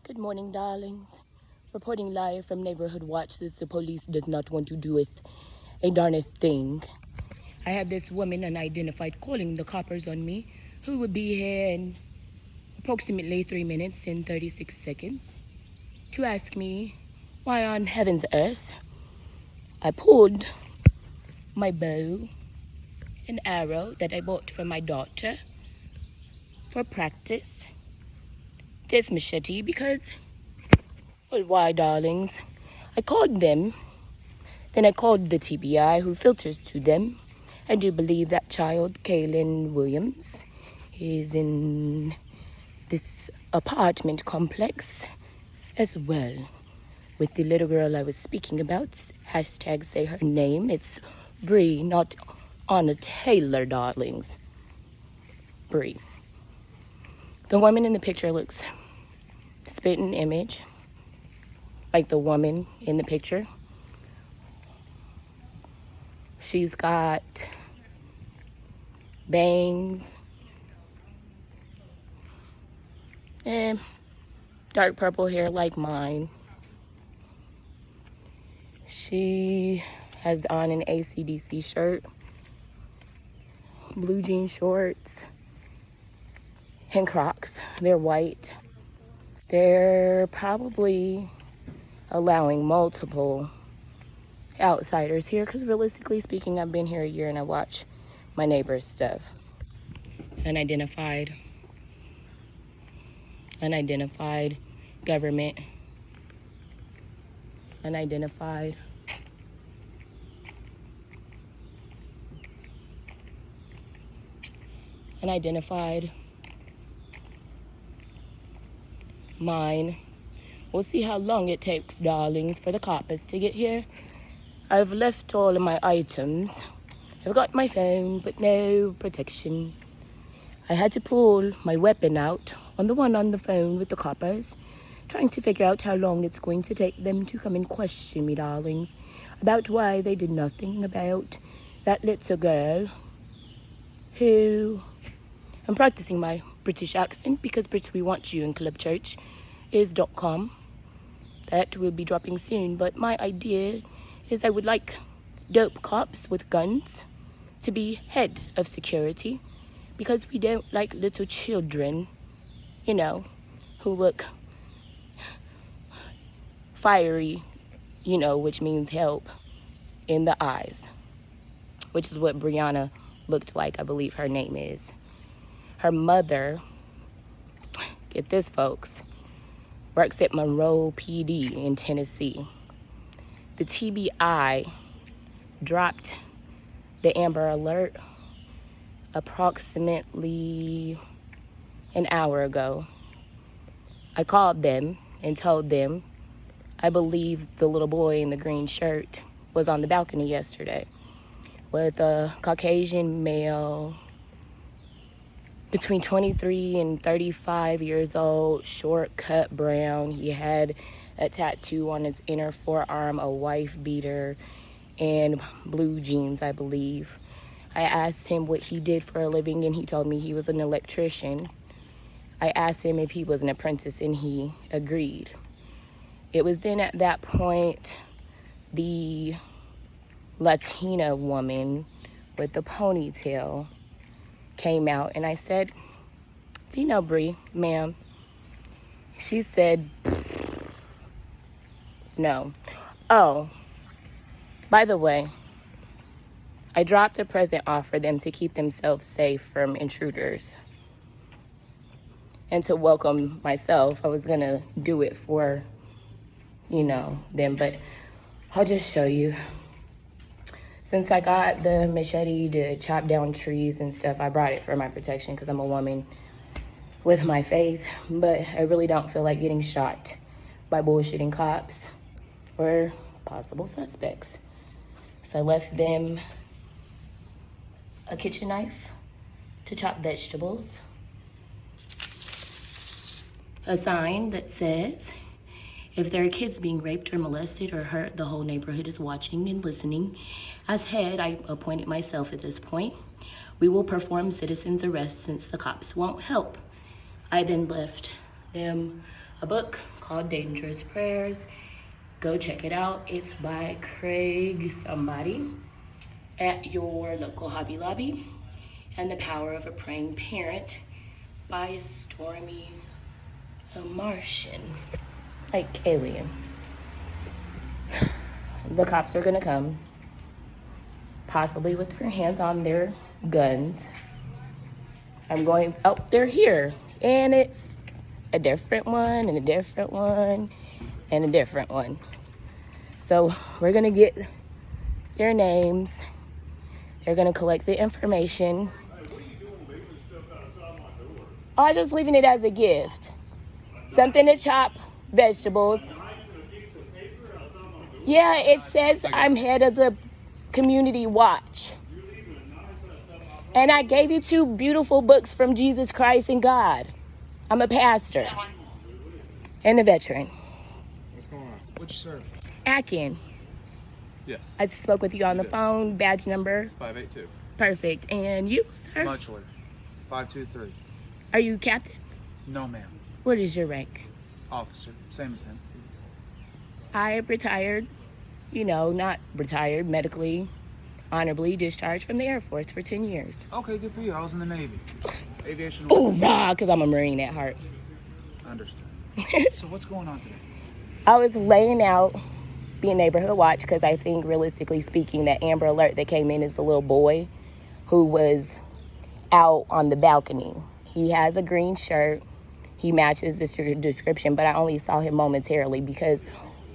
Good morning, darlings. Reporting live from Neighborhood Watch since the police does not want to do a darneth thing. I have this woman unidentified calling the coppers on me, who will be here in approximately 3 minutes and 36 seconds, to ask me why on heaven's earth I pulled my bow and arrow that I bought for my daughter for practice, this machete, because, well, why, darlings? I called them. Then I called the TBI who filters to them. I do believe that child, Kaylin Williams, is in this apartment complex as well with the little girl I was speaking about. Hashtag say her name. It's Bree, not Anna Taylor, darlings. Bree. The woman in the picture looks spitting image like the woman in the picture. She's got bangs and dark purple hair like mine. She has on an AC/DC shirt, blue jean shorts, and Crocs. They're white. They're probably allowing multiple outsiders here because realistically speaking, I've been here a year and I watch my neighbor's stuff. Unidentified government, unidentified mine. We'll see how long it takes, darlings, for the coppers to get here. I've left all of my items. I've got my phone, but no protection. I had to pull my weapon out on the one on the phone with the coppers, trying to figure out how long it's going to take them to come and question me, darlings, about why they did nothing about that little girl who... I'm practicing my British accent because Brits We Want You in Club Church is .com. That will be dropping soon, but my idea is I would like dope cops with guns to be head of security because we don't like little children, who look fiery, which means help, in the eyes, which is what Brianna looked like, I believe her name is. Her mother, get this, folks, works at Monroe PD in Tennessee. The TBI dropped the Amber Alert approximately an hour ago. I called them and told them I believe the little boy in the green shirt was on the balcony yesterday with a Caucasian male between 23 and 35 years old, short cut brown. He had a tattoo on his inner forearm, a wife beater, and blue jeans, I believe. I asked him what he did for a living, and he told me he was an electrician. I asked him if he was an apprentice, and he agreed. It was then at that point the Latina woman with the ponytail came out, and I said, "Do you know Bree, ma'am?" She said, "No." Oh, by the way, I dropped a present off for them to keep themselves safe from intruders. And to welcome myself, I was gonna do it for, them, but I'll just show you. Since I got the machete to chop down trees and stuff, I brought it for my protection because I'm a woman with my faith, but I really don't feel like getting shot by bullshitting cops or possible suspects. So I left them a kitchen knife to chop vegetables, a sign that says, if there are kids being raped or molested or hurt, the whole neighborhood is watching and listening. As head, I appointed myself at this point. We will perform citizens' arrests since the cops won't help. I then left them a book called Dangerous Prayers. Go check it out. It's by Craig somebody at your local Hobby Lobby. And The Power of a Praying Parent by Stormy a Martian. Like alien. The cops are gonna come, possibly with their hands on their guns. I'm going, oh, they're here. And it's a different one, and a different one, and a different one. So we're gonna get their names. They're gonna collect the information. Oh, I'm just leaving it as a gift. Something to chop vegetables. Yeah, it says I'm head of the community watch. And I gave you 2 beautiful books from Jesus Christ and God. I'm a pastor and a veteran. What's going on? What'd you serve? Akin. Yes. I spoke with you on the phone. Badge number? 582. Perfect. And you, sir? Much later. 523. Are you captain? No, ma'am. What is your rank? Officer. Same as him. I retired, not retired, medically, honorably discharged from the Air Force for 10 years. Okay, good for you. I was in the Navy. Aviation. Oh, because I'm a Marine at heart. I understand. So what's going on today? I was laying out being neighborhood watch because I think, realistically speaking, that Amber Alert that came in is the little boy who was out on the balcony. He has a green shirt. He matches this description, but I only saw him momentarily because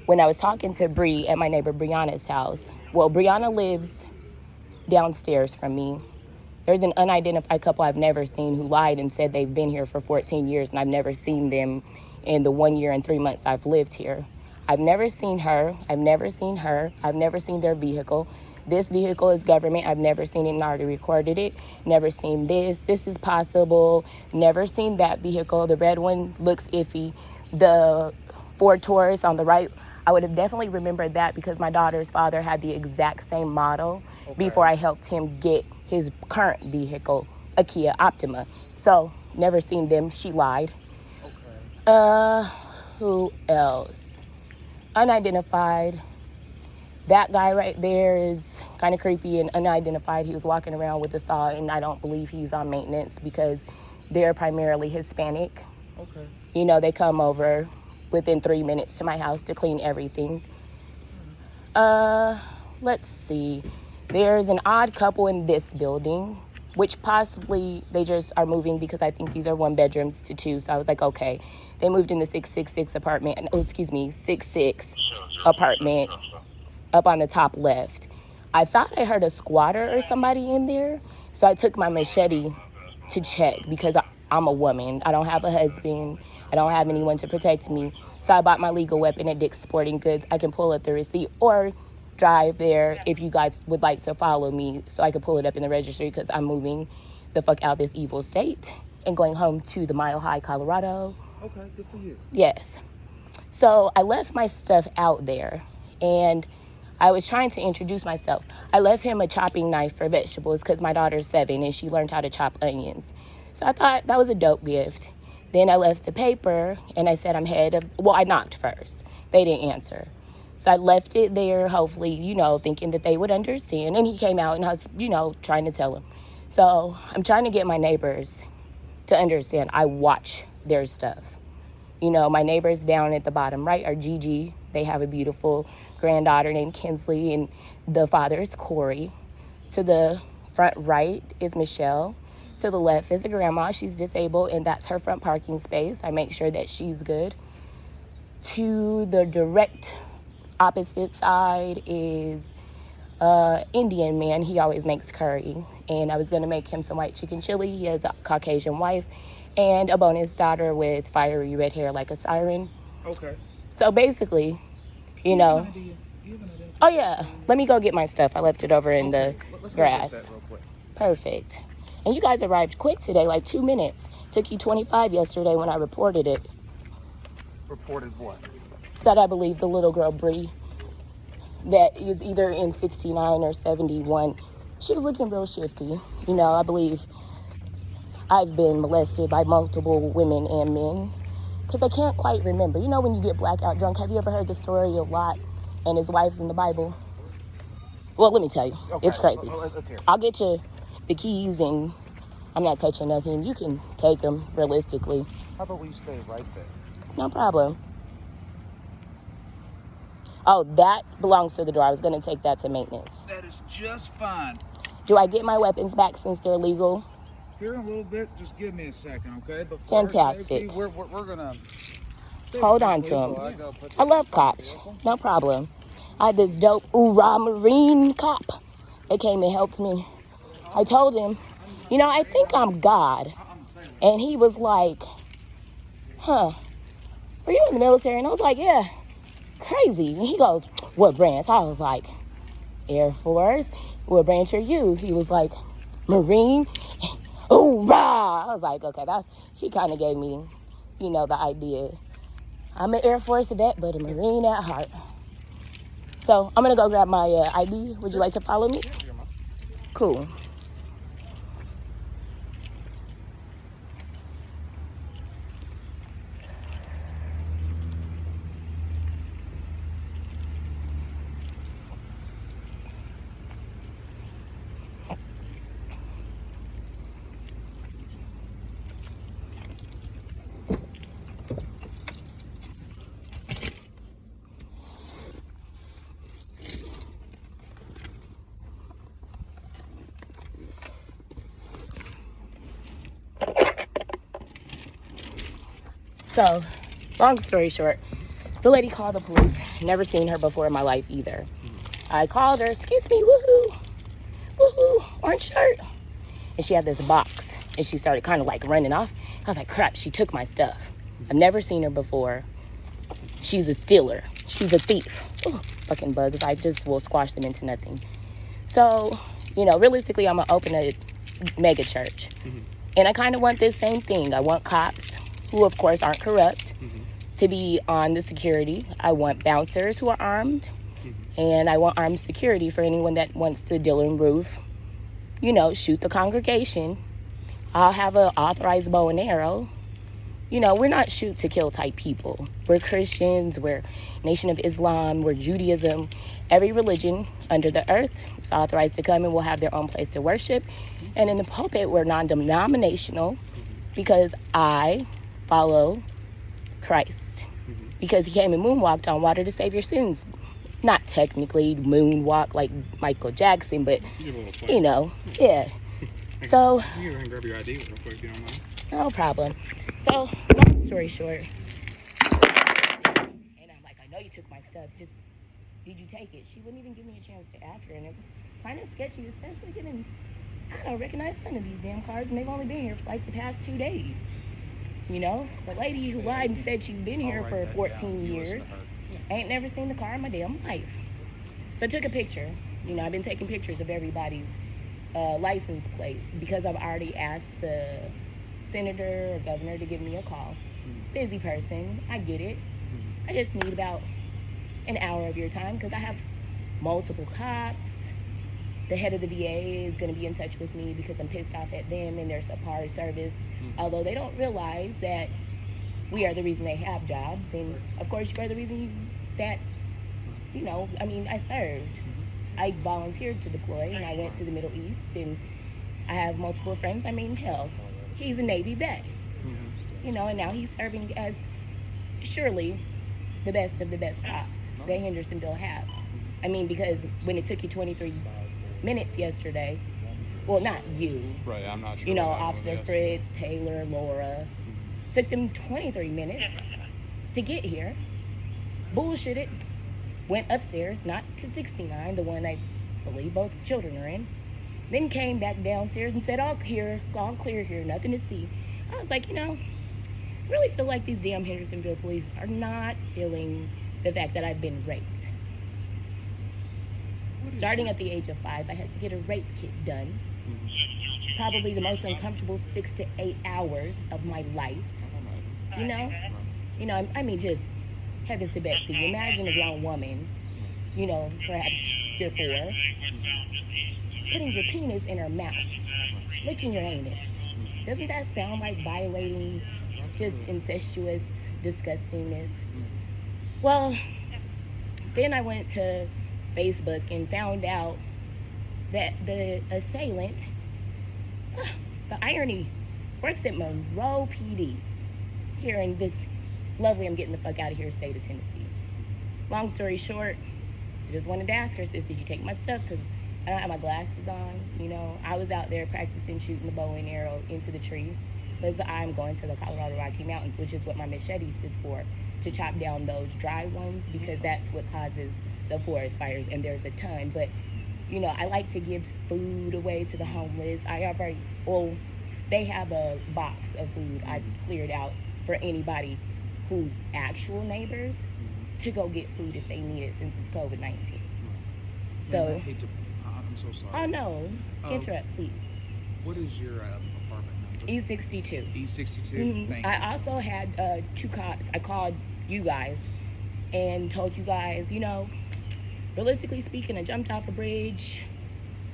when I was talking to Bree at my neighbor Brianna's house, well, Brianna lives downstairs from me. There's an unidentified couple I've never seen who lied and said they've been here for 14 years, and I've never seen them in the 1 year and 3 months I've lived here. I've never seen her. I've never seen her. I've never seen their vehicle. This vehicle is government. I've never seen it and already recorded it. Never seen this. This is possible. Never seen that vehicle. The red one looks iffy. The Ford Taurus on the right, I would have definitely remembered that because my daughter's father had the exact same model before I helped him get his current vehicle, a Kia Optima. So, never seen them. She lied. Okay. Who else? Unidentified. That guy right there is kind of creepy and unidentified. He was walking around with a saw, and I don't believe he's on maintenance because they're primarily Hispanic. Okay. They come over within 3 minutes to my house to clean everything. Let's see. There's an odd couple in this building, which possibly they just are moving because I think these are 1 bedrooms to 2. So I was like, okay. They moved in the 666 apartment, 66 apartment up on the top left. I thought I heard a squatter or somebody in there. So I took my machete to check because I'm a woman. I don't have a husband. I don't have anyone to protect me. So I bought my legal weapon at Dick's Sporting Goods. I can pull up the receipt or drive there if you guys would like to follow me so I can pull it up in the registry because I'm moving the fuck out of this evil state and going home to the Mile High, Colorado. Okay, good for you. Yes. So I left my stuff out there and I was trying to introduce myself. I left him a chopping knife for vegetables because my daughter's 7 and she learned how to chop onions. So I thought that was a dope gift. Then I left the paper and I said I knocked first. They didn't answer. So I left it there, hopefully, thinking that they would understand. And he came out and I was, trying to tell him. So I'm trying to get my neighbors to understand I watch their stuff. My neighbors down at the bottom right are Gigi. They have a beautiful granddaughter named Kinsley, and the father is Corey. To the front right is Michelle. To the left is a grandma. She's disabled, and that's her front parking space. I make sure that she's good. To the direct opposite side is Indian man. He always makes curry, and I was going to make him some white chicken chili. He has a Caucasian wife and a bonus daughter with fiery red hair like a siren. Okay. So basically, oh yeah, let me go get my stuff. I left it over in the grass. Let's real quick. Perfect. And you guys arrived quick today, like 2 minutes. Took you 25 yesterday when I reported it. Reported what? That I believe the little girl Bree, that is either in 69 or 71, she was looking real shifty. I believe I've been molested by multiple women and men. because I can't quite remember. You know when you get blackout drunk, have you ever heard the story of Lot and his wives in the Bible? Well, let me tell you, Okay. it's crazy. Let's hear it. I'll get you the keys, and I'm not touching nothing. You can take them realistically. How about we stay right there? No problem. Oh, that belongs to the door. I was going to take that to maintenance. That is just fine. Do I get my weapons back since they're legal? Here in a little bit, just give me a second, okay? But for Fantastic. Safety, we're gonna Hold on to them. I love cops. No problem. I had this dope Ura Marine cop that came and helped me. I told him, you know, I think I'm God. And he was like, were you in the military? And I was like, yeah, crazy. And he goes, what branch? I was like, Air Force. What branch are you? He was like, Marine. Hoorah! I was like, okay, he kind of gave me, you know, the idea. I'm an Air Force vet, but a Marine at heart. So I'm going to go grab my ID. Would you like to follow me? Cool. So, long story short, the lady called the police. Never seen her before in my life either. I called her, excuse me, woohoo, orange shirt. And she had this box, and she started kind of like running off. I was like, crap, she took my stuff. I've never seen her before. She's a stealer. She's a thief. Ooh, fucking bugs. I just will squash them into nothing. So, you know, realistically, I'm going to open a mega church. And I kind of want this same thing. I want cops, who of course aren't corrupt, to be on the security. I want bouncers who are armed. And I want armed security for anyone that wants to Dylan Roof, you know, shoot the congregation. I'll have an authorized bow and arrow. You know, we're not shoot to kill type people. We're Christians, we're Nation of Islam, we're Judaism. Every religion under the earth is authorized to come and will have their own place to worship. And in the pulpit, we're non-denominational because I follow Christ. Because he came and moonwalked on water to save your sins. Not technically moonwalk like Michael Jackson, but, you know, yeah. So, You can grab your ID real quick if you don't mind. no problem. So, long story short, and I'm like, I know you took my stuff. Just, did you take it? She wouldn't even give me a chance to ask her, and it was kind of sketchy, especially given I don't recognize none of these damn cars, and they've only been here for like the past 2 days. You know, the lady who lied and said she's been here for 14 years ain't never seen the car in my damn life. So I took a picture. You know, I've been taking pictures of everybody's license plate because I've already asked the senator or governor to give me a call. Busy person, I get it. I just need about an hour of your time because I have multiple cops. The head of the VA is going to be in touch with me because I'm pissed off at them and their subpar service, although they don't realize that we are the reason they have jobs. And of course, you are the reason that, you know, I mean, I served. I volunteered to deploy and I went to the Middle East and I have multiple friends. I mean, hell, he's a Navy vet, you know, and now he's serving as surely the best of the best cops that Hendersonville have. I mean, because when it took you 23 minutes yesterday, well, not you, Right, I'm not sure. you know, Officer Fritz, Taylor, Laura, took them 23 minutes to get here, bullshitted, went upstairs, not to 69, the one I believe both children are in, then came back downstairs and said, all clear here, nothing to see. I was like, you know, I really feel like these damn Hendersonville police are not feeling the fact that I've been raped. Starting at the age of 5, I had to get a rape kit done. Probably the most uncomfortable 6 to 8 hours of my life. You know, I mean, just heavens to Betsy. Imagine a grown woman, you know, perhaps you're 4, putting your penis in her mouth, licking your anus. Doesn't that sound like violating just incestuous disgustingness. Well, then I went to Facebook and found out that the assailant, the irony, works at Monroe PD here in this lovely, I'm getting the fuck out of here, state of Tennessee. Long story short, I just wanted to ask her, sis, did you take my stuff? Because I don't have my glasses on. You know, I was out there practicing shooting the bow and arrow into the tree because I'm going to the Colorado Rocky Mountains, which is what my machete is for, to chop down those dry ones because that's what causes the forest fires, and there's a ton. But, you know, I like to give food away to the homeless. They have a box of food I cleared out for anybody who's actual neighbors to go get food if they need it since it's COVID-19. So, I hate to, I'm so sorry. oh no, interrupt please. What is your apartment number? E62. E62? Mhm. Thank you. I also had 2 cops. I called you guys and told you guys, you know, realistically speaking, I jumped off a bridge.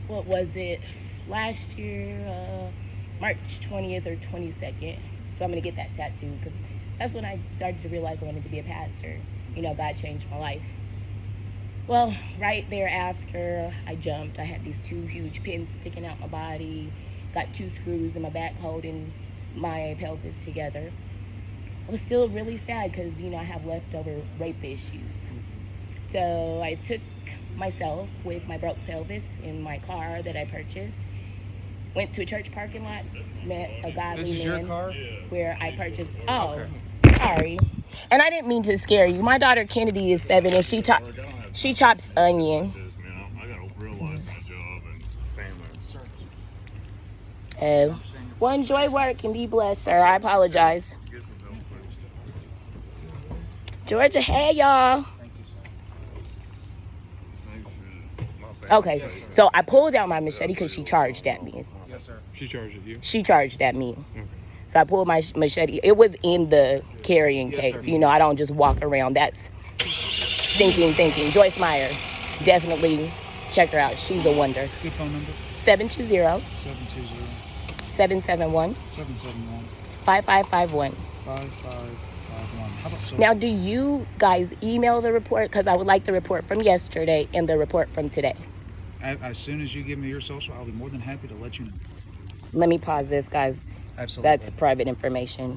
What was it? Last year, March 20th or 22nd. So I'm going to get that tattoo because that's when I started to realize I wanted to be a pastor. You know, God changed my life. Well, right thereafter, I jumped. I had these 2 huge pins sticking out my body, got 2 screws in my back holding my pelvis together. I was still really sad because, you know, I have leftover rape issues. So I took myself with my broke pelvis in my car that I purchased, went to a church parking lot, met a godly This is man your car? where I purchased, Okay. sorry. And I didn't mean to scare you. My daughter Kennedy is 7 and she chops onion. I got a real life, my job, and family. Well, enjoy work and be blessed, sir. I apologize. Get some help first. Georgia, hey, y'all. Thank you, sir. Thanks for my family. Okay, so I pulled out my machete because she charged at me. Yes, sir. She charged at you. She charged at me. Okay. So I pulled my machete. It was in the carrying Yes, case. sir. You know, I don't just walk around. That's stinking thinking. Joyce Meyer, definitely check her out. She's a wonder. Good phone number? 720 720 771 771 5551. 5551. How about social? Now, do you guys email the report? Because I would like the report from yesterday and the report from today. As soon as you give me your social, I'll be more than happy to let you know. Let me pause this, guys. Absolutely. That's private information.